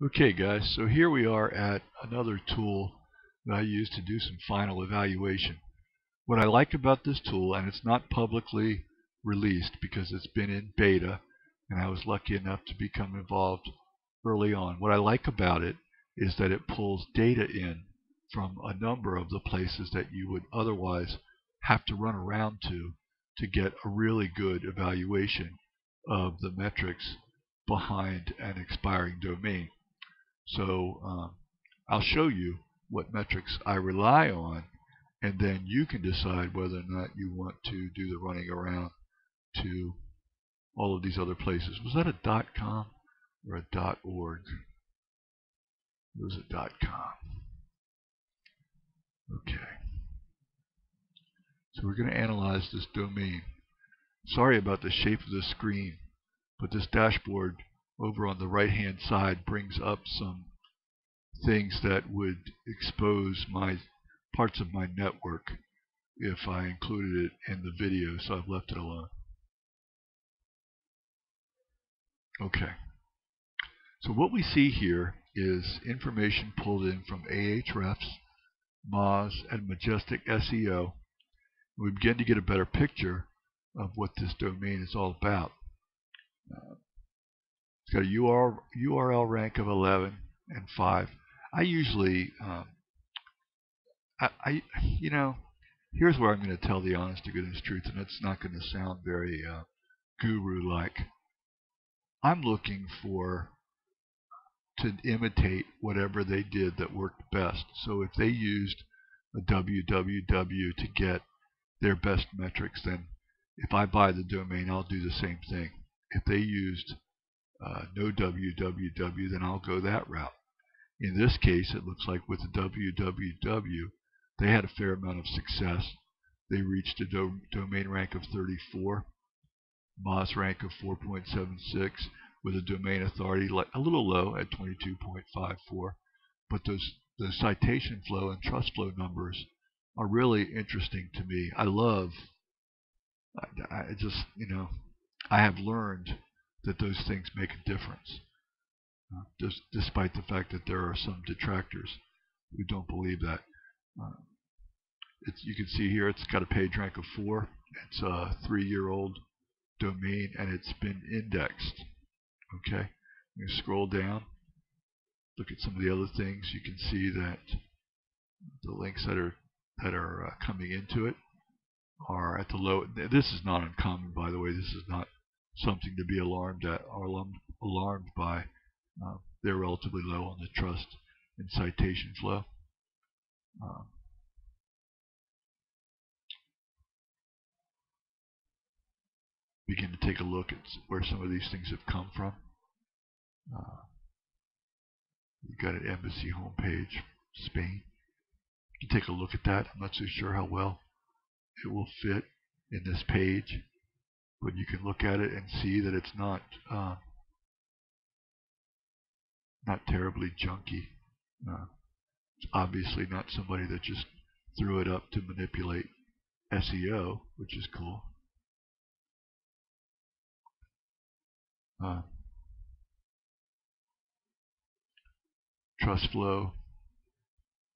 Okay guys, so here we are at another tool that I use to do some final evaluation. What I like about this tool, and it's not publicly released because it's been in beta and I was lucky enough to become involved early on. What I like about it is that it pulls data in from a number of the places that you would otherwise have to run around to get a really good evaluation of the metrics behind an expiring domain. So I'll show you what metrics I rely on, and then you can decide whether or not you want to do the running around to all of these other places. Was that a .com or a .org? It was a .com. Okay. So we're going to analyze this domain. Sorry about the shape of the screen, but this dashboard over on the right hand side brings up some things that would expose my parts of my network if I included it in the video, so I've left it alone. Okay, so what we see here is information pulled in from Ahrefs, Moz, and Majestic SEO. We begin to get a better picture of what this domain is all about. It's got a URL rank of 11 and 5. I usually, here's where I'm going to tell the honest to goodness truth, and it's not going to sound very guru-like. I'm looking to imitate whatever they did that worked best. So if they used a www to get their best metrics, then if I buy the domain, I'll do the same thing. If they used no www, then I'll go that route. In this case, it looks like with the www, they had a fair amount of success. They reached a domain rank of 34, Moz rank of 4.76, with a domain authority a little low at 22.54. But those citation flow and trust flow numbers are really interesting to me. I have learned that those things make a difference, despite the fact that there are some detractors who don't believe that. You can see here it's got a page rank of 4. It's a 3-year-old domain and it's been indexed. Okay, you scroll down, look at some of the other things. You can see that the links that are coming into it are at the low. This is not uncommon, by the way. This is not something to be alarmed at or alarmed by. They're relatively low on the trust and citation flow. Begin to take a look at where some of these things have come from. You've got an embassy homepage, Spain. You can take a look at that. I'm not so sure how well it will fit in this page, but you can look at it and see that it's not terribly junky. It's obviously not somebody that just threw it up to manipulate SEO, which is cool. Trust flow,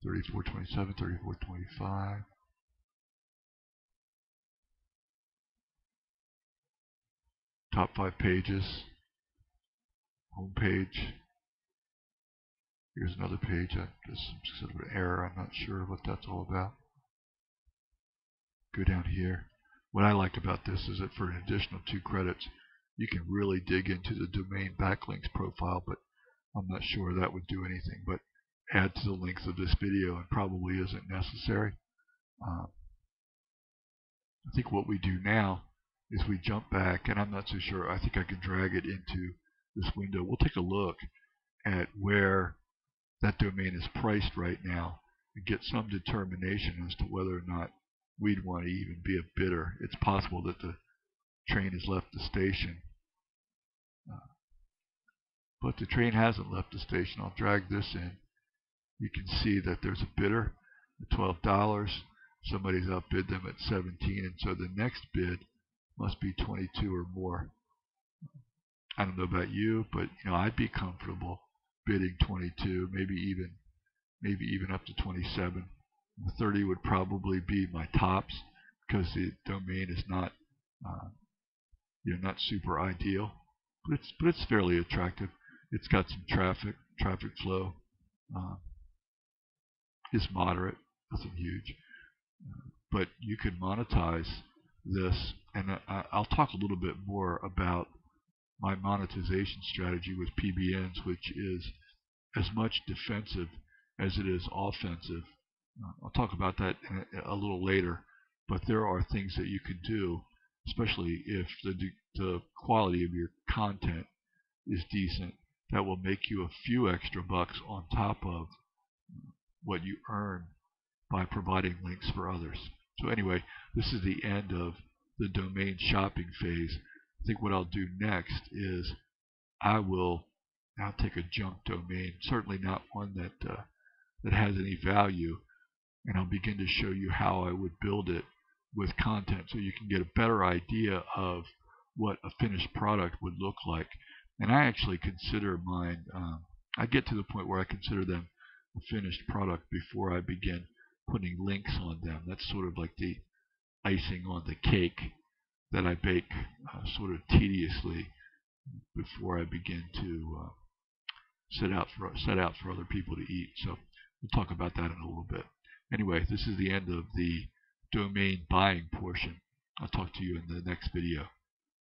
3427, 3425. Top 5 pages, home page. Here's another page. There's some sort of an error. I'm not sure what that's all about. Go down here. What I like about this is that for an additional 2 credits, you can really dig into the domain backlinks profile, but I'm not sure that would do anything but add to the length of this video and probably isn't necessary. I think what we do now is we jump back, and I'm not so sure. I think I can drag it into this window. We'll take a look at where that domain is priced right now and get some determination as to whether or not we'd want to even be a bidder. It's possible that the train has left the station, but the train hasn't left the station. I'll drag this in. You can see that there's a bidder at $12. Somebody's outbid them at 17, and so the next bid must be 22 or more. I don't know about you, but I'd be comfortable bidding 22, maybe even up to 27. 30 would probably be my tops because the domain is not not super ideal, but it's fairly attractive. It's got some traffic flow. Is moderate, nothing huge, but you can monetize this, and I'll talk a little bit more about my monetization strategy with PBNs, which is as much defensive as it is offensive. I'll talk about that a little later, but there are things that you can do, especially if the quality of your content is decent, that will make you a few extra bucks on top of what you earn by providing links for others. So anyway, this is the end of the domain shopping phase. I think what I'll do next is I'll take a junk domain, certainly not one that has any value, and I'll begin to show you how I would build it with content so you can get a better idea of what a finished product would look like. And I actually consider mine, I get to the point where I consider them a finished product before I begin putting links on them. That's sort of like the icing on the cake that I bake sort of tediously before I begin to set out for other people to eat. So we'll talk about that in a little bit. Anyway, this is the end of the domain buying portion. I'll talk to you in the next video.